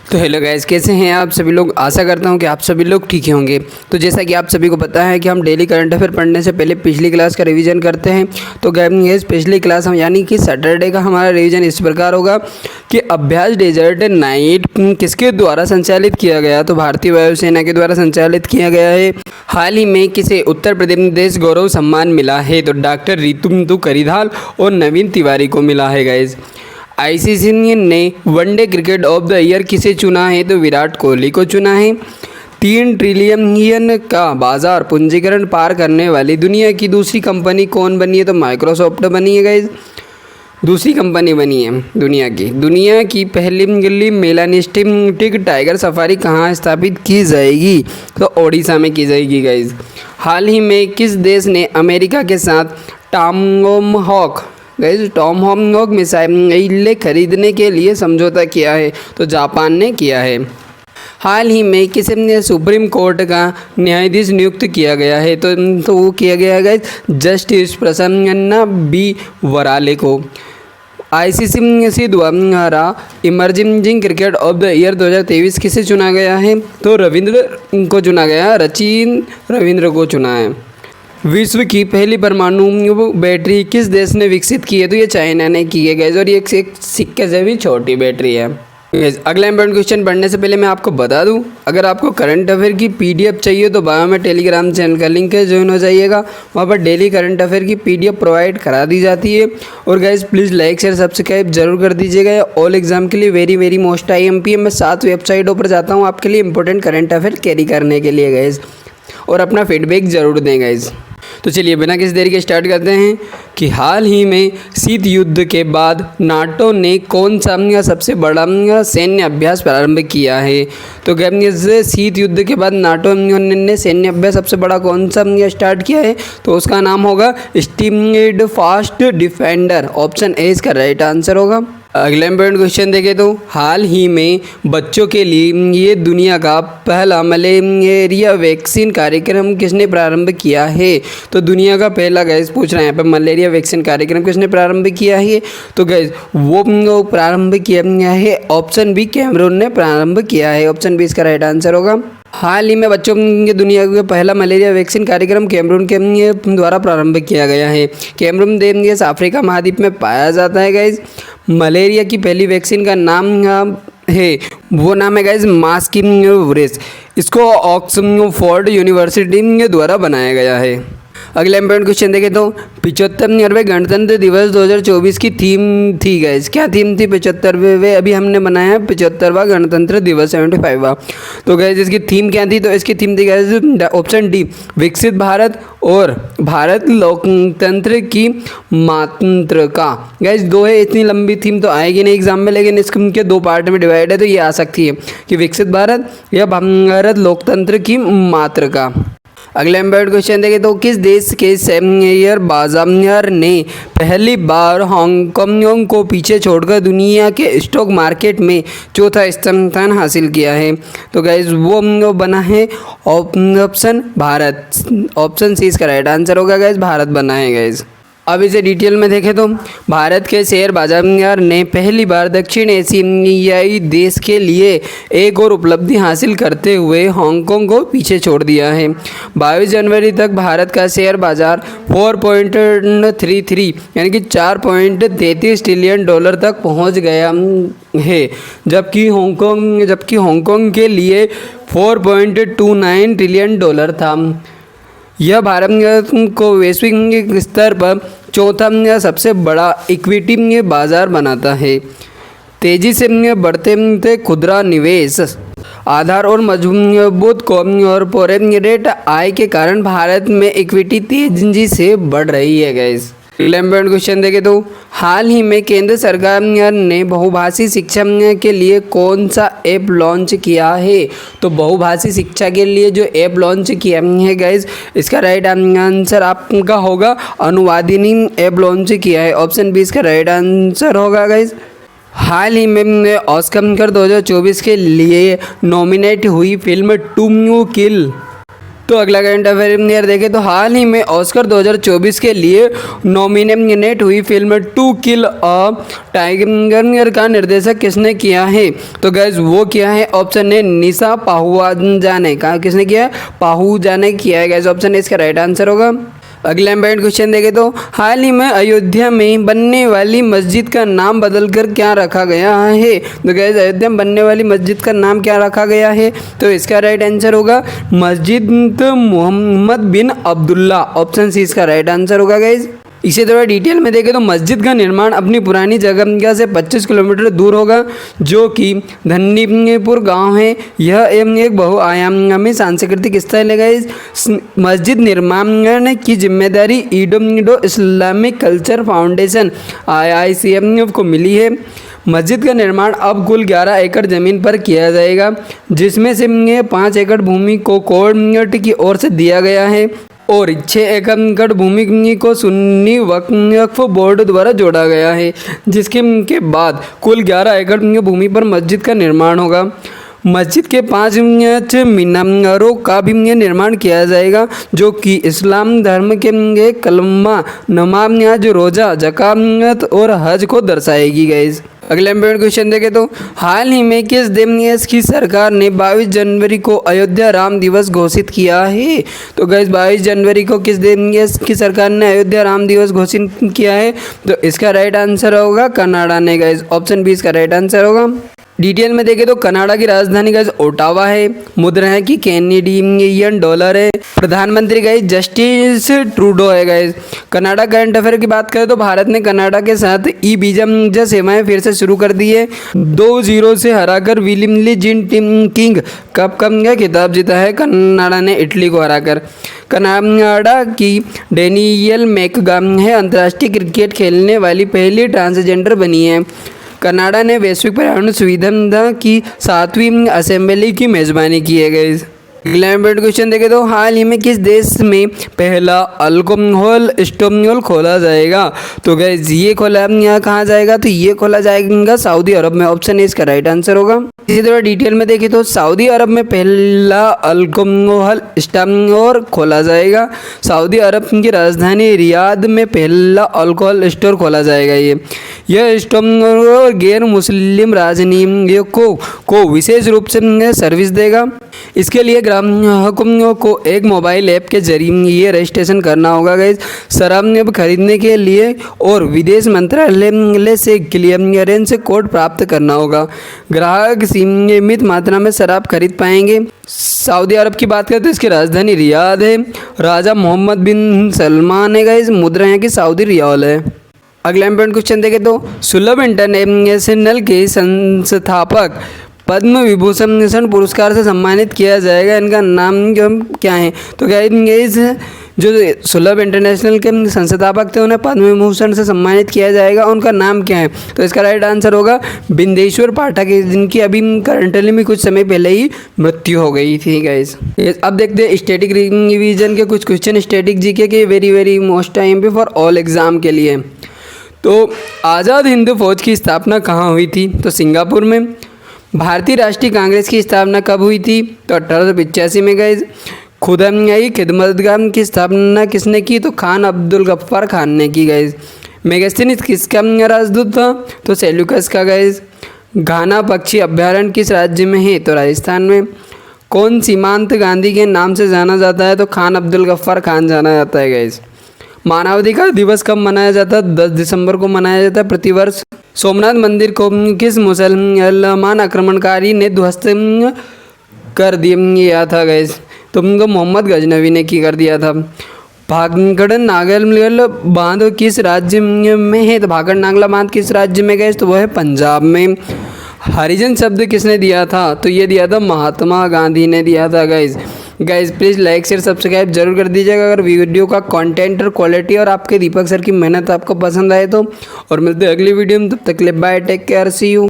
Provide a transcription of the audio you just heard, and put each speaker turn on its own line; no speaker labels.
तो hello guys, कैसे हैं आप सभी लोग। आशा करता हूं कि आप सभी लोग ठीक ही होंगे। तो जैसा कि आप सभी को पता है कि हम डेली करंट अफेयर पढ़ने से पहले पिछली क्लास का रिवीजन करते हैं। तो गाइस पिछली क्लास हम यानी कि सैटरडे का हमारा रिवीजन इस प्रकार होगा कि अभ्यास डेजर्ट नाइट किसके द्वारा संचालित किया गया। तो भारतीय वायुसेना के द्वारा संचालित किया गया है। हाल ही में किसे उत्तर प्रदेश गौरव सम्मान मिला है। तो डॉक्टर रितु करिधाल और नवीन तिवारी को मिला है गाइस। आईसीसी ने one day cricket of the year किसे चुना है। तो विराट कोहली को चुना है। 3 ट्रिलियन का बाजार पूंजीकरण पार करने वाली दुनिया की दूसरी कंपनी कौन बनी है। तो माइक्रोसॉफ्ट बनी है गाइज। दूसरी कंपनी बनी है दुनिया की पहली गिल्ली मेलानिस्टिक टाइगर सफारी कहाँ स्थापित की जाएगी। तो ओडिशा में की जाएगी गाइज। हाल ही में किस देश ने अमेरिका के साथ टॉमहॉक मिसाइल खरीदने के लिए समझौता किया है। तो जापान ने किया है। हाल ही में किसे सुप्रीम कोर्ट का न्यायाधीश नियुक्त किया गया है। तो वो किया गया है जस्टिस प्रसन्ना बी वराले को। आईसीसी द्वारा emerging cricket of the year 2023 किसे चुना गया है। तो रविंद्र को चुना गया। रविंद्र को चुना है। विश्व की पहली परमाणु बैटरी किस देश ने विकसित की है। तो ये चाइना ने की है गाइस। और ये एक सिक्के से भी छोटी बैटरी है गाइस। अगला इंपॉर्टेंट क्वेश्चन पढ़ने से पहले मैं आपको बता दूं, अगर आपको करंट अफेयर की पीडीएफ चाहिए तो बायो में टेलीग्राम चैनल का लिंक है, ज्वाइन हो जाइएगा। वहाँ पर डेली करंट अफेयर की पीडीएफ प्रोवाइड करा दी जाती है। और guys please like share subscribe जरूर कर दीजिएगा। ऑल एग्जाम के लिए वेरी मोस्ट IMP मैं 7 वेबसाइटों पर जाता हूँ आपके लिए इंपॉर्टेंट करंट अफेयर कैरी करने के लिए गाइस। और अपना फीडबैक जरूर दें गाइस। तो चलिए बिना किसी देरी के स्टार्ट करते हैं कि हाल ही में शीत युद्ध के बाद नाटो ने कौन सा सबसे बड़ा सैन्य अभ्यास प्रारंभ किया है। तो शीत युद्ध के बाद नाटो ने सैन्य अभ्यास सबसे बड़ा कौन सा स्टार्ट किया है। तो उसका नाम होगा steamed fast defender. Option A इसका राइट आंसर होगा। अगला इंपॉर्टेंट क्वेश्चन देखें तो हाल ही में बच्चों के लिए ये दुनिया का पहला मलेरिया वैक्सीन कार्यक्रम किसने प्रारंभ किया है। तो दुनिया का पहला गैस पूछ रहे हैं यहाँ पे मलेरिया वैक्सीन कार्यक्रम किसने प्रारंभ किया है। तो गैस वो प्रारंभ किया है ऑप्शन बी कैमरून ने प्रारंभ किया है। ऑप्शन बी इसका राइट आंसर होगा। हाल ही में बच्चों के दुनिया का पहला मलेरिया वैक्सीन कार्यक्रम कैमरून के द्वारा प्रारंभ किया गया है। कैमरून देश अफ्रीका महाद्वीप में पाया जाता है गाइज। मलेरिया की पहली वैक्सीन का नाम है वो नाम है गाइज मास्किंगवरेस। इसको ऑक्सफोर्ड यूनिवर्सिटी के द्वारा बनाया गया है। अगला इंपॉर्टेंट क्वेश्चन देखें तो 75वें गणतंत्र दिवस 2024 की थीम थी गाइज। क्या थीम थी 75वें। अभी हमने बनाया है 75वां गणतंत्र दिवस 75वां। तो गाइज इसकी थीम क्या थी। तो इसकी थीम थी गाइज ऑप्शन डी विकसित भारत और भारत लोकतंत्र की मातृका। गाइज दो है, इतनी लंबी थीम तो आएगी नहीं एग्जाम में, लेकिन इसके 2 पार्ट में डिवाइड है। तो ये आ सकती है कि विकसित भारत या भारत लोकतंत्र की मातृका। अगला इंपॉर्टेंट क्वेश्चन देखें तो किस देश के शेयर बाजार ने पहली बार हांगकांग को पीछे छोड़कर दुनिया के स्टॉक मार्केट में चौथा स्थान हासिल किया है। तो गाइज वो बना है ऑप्शन भारत। ऑप्शन सी इसका राइट आंसर होगा गाइज। भारत बना है गाइज। अब इसे डिटेल में देखें तो भारत के शेयर बाजार ने पहली बार दक्षिण एशियाई देश के लिए एक और उपलब्धि हासिल करते हुए हांगकांग को पीछे छोड़ दिया है। 22 जनवरी तक भारत का शेयर बाजार 4.33 यानी कि 4.33 ट्रिलियन डॉलर तक पहुंच गया है, जबकि हांगकांग के लिए 4.29 ट्रिलियन डॉलर था। यह भारत को वैश्विक स्तर पर चौथा सबसे बड़ा इक्विटी बाजार बनाता है। तेजी से बढ़ते खुदरा निवेश आधार और मजबूत कॉर्पोरेट आय के कारण भारत में इक्विटी तेजी से बढ़ रही है गाइस। इंपॉर्टेंट क्वेश्चन देखें तो हाल ही में केंद्र सरकार ने बहुभाषी शिक्षा के लिए कौन सा ऐप लॉन्च किया है। तो बहुभाषी शिक्षा के लिए जो ऐप लॉन्च किया है गाइज, इसका राइट आंसर आपका होगा अनुवादिनी ऐप लॉन्च किया है। ऑप्शन बी इसका राइट आंसर होगा गाइज। हाल ही में ऑस्कर 2024 के लिए नॉमिनेट हुई फिल्म टू किल तो अगला करंट अफेयर देखें तो हाल ही में ऑस्कर 2024 के लिए नॉमिनेट हुई film to kill a tiger का निर्देशक किसने किया है? तो गाइज वो किया है ऑप्शन ए निशा पाहुजाने ने। कहा किसने किया है? पाहुजाने किया है गाइज। ऑप्शन ए इसका राइट आंसर होगा। अगला इंपॉर्टेंट क्वेश्चन देखें तो हाल ही में अयोध्या में बनने वाली मस्जिद का नाम बदलकर क्या रखा गया है? तो गाइस अयोध्या में बनने वाली मस्जिद का नाम क्या रखा गया है? तो इसका राइट आंसर होगा मस्जिद मोहम्मद बिन अब्दुल्ला। ऑप्शन सी इसका राइट आंसर होगा गाइस। इसे थोड़ा डिटेल में देखें तो मस्जिद का निर्माण अपनी पुरानी जगह से 25 किलोमीटर दूर होगा, जो कि धन्नीपुर गांव है। यह एक बहुआयामी सांस्कृतिक स्थल है गाइस। मस्जिद निर्माण की जिम्मेदारी Indo Islamic culture foundation IICF को मिली है। मस्जिद का निर्माण अब कुल 11 एकड़ ज़मीन पर किया जाएगा, जिसमें से 5 एकड़ भूमि को कोर्ट की ओर से दिया गया है और 6 एकड़ भूमि को सुन्नी वक्फ बोर्ड द्वारा जोड़ा गया है, जिसके बाद कुल 11 एकड़ भूमि पर मस्जिद का निर्माण होगा। मस्जिद के 5 मीनारों का भी निर्माण किया जाएगा, जो कि इस्लाम धर्म के कलमा नमाज रोज़ा ज़कात और हज को दर्शाएगी गाइस। अगला इंपॉर्टेंट क्वेश्चन देखें तो हाल ही में किस देश की सरकार ने 22 जनवरी को अयोध्या राम दिवस घोषित किया है? तो गाइस 22 जनवरी को किस देश की सरकार ने अयोध्या राम दिवस घोषित किया है? तो इसका राइट आंसर होगा कनाडा ने गाइस। ऑप्शन बी इसका राइट आंसर होगा। डिटेल में देखें तो कनाडा की राजधानी गाइस ओटावा है। मुद्रा है कि कैनेडियन डॉलर है। प्रधानमंत्री गाइस जस्टिस ट्रूडो है गाइस। कनाडा करंट अफेयर की बात करें तो भारत ने कनाडा के साथ ई वीजा सेवाएं फिर से शुरू कर दी है। 2-0 से हराकर विलियम जिन किंग कप का खिताब जीता है कनाडा ने इटली को हराकर। कनाडा की डेनियल मैकगाम है अंतर्राष्ट्रीय क्रिकेट खेलने वाली पहली ट्रांसजेंडर बनी है। कनाडा ने वैश्विक पर्यावरण सुविधा की 7वीं असेंबली की मेजबानी की है गाइस। अगला इंपॉर्टेंट क्वेश्चन देखें तो हाल ही में किस देश में पहला अल्कोहल स्टोर खोला जाएगा? तो गाइस ये खोला यहाँ कहाँ जाएगा? तो ये खोला जाएगा सऊदी अरब में। ऑप्शन ए इसका राइट आंसर होगा। इसी तरह डिटेल में देखें तो सऊदी अरब में पहला अल्कोहल स्टोर खोला जाएगा। सऊदी अरब की राजधानी रियाद में पहला अल्कोहल स्टोर खोला जाएगा। यह स्टोर गैर मुस्लिम राजनीतियों को विशेष रूप से सर्विस देगा। इसके लिए ग्राहकों को एक मोबाइल ऐप के जरिए ये रजिस्ट्रेशन करना होगा गाइस। शराब खरीदने के लिए और विदेश मंत्रालय से क्लियरेंस कोड प्राप्त करना होगा। ग्राहक सीमित मात्रा में शराब खरीद पाएंगे। सऊदी अरब की बात करें तो इसकी राजधानी रियाद है। राजा मोहम्मद बिन सलमान है गाइस। मुद्रा यहाँ की सऊदी रियाल है। अगला इंपॉर्टेंट क्वेश्चन देखें तो सुलभ इंटरनेशनल के संस्थापक पद्म विभूषण पुरस्कार से सम्मानित किया जाएगा। इनका नाम क्या है? तो गाइस जो सुलभ इंटरनेशनल के संस्थापक थे उन्हें पद्म विभूषण से सम्मानित किया जाएगा। उनका नाम क्या है? तो इसका राइट आंसर होगा बिंदेश्वर पाठक, जिनकी अभी करंटली में कुछ समय पहले ही मृत्यु हो गई थी गाइस। अब देखते हैं स्टैटिक रिवीजन के कुछ क्वेश्चन स्टैटिक जीके के very most IMP for all exam के लिए। तो आज़ाद हिंद फौज की स्थापना कहाँ हुई थी? तो सिंगापुर में। भारतीय राष्ट्रीय कांग्रेस की स्थापना कब हुई थी? तो 1885 में गाइस। खुदाई खिदमतगार की स्थापना किसने की? तो खान अब्दुल गफ्फार खान ने की गाइस। मेगास्थनीज किसका राजदूत था? तो सेल्यूकस का गाइस। घाना पक्षी अभ्यारण्य किस राज्य में है? तो राजस्थान में। कौन सीमांत गांधी के नाम से जाना जाता है? तो खान अब्दुल गफ्फार खान जाना जाता है गाइस। मानवाधिकार दिवस कब मनाया जाता है? 10 दिसंबर को मनाया जाता है प्रतिवर्ष। सोमनाथ मंदिर को किस मुसलमान आक्रमणकारी ने ध्वस्त कर दिया था गाइस? तो उनको मोहम्मद गजनवी ने कर दिया था। भागड़ नागल बांध किस राज्य में है? तो भागड़ नागला बांध किस राज्य में गाइस? तो वो है पंजाब में। हरिजन शब्द किसने दिया था? तो ये दिया था महात्मा गांधी ने दिया था guys. Please like share subscribe जरूर कर दीजिएगा अगर वीडियो का कंटेंट और क्वालिटी और आपके दीपक सर की मेहनत आपको पसंद आए तो। और मिलते हैं अगली वीडियो में, तब तक के लिए bye, take care, see you.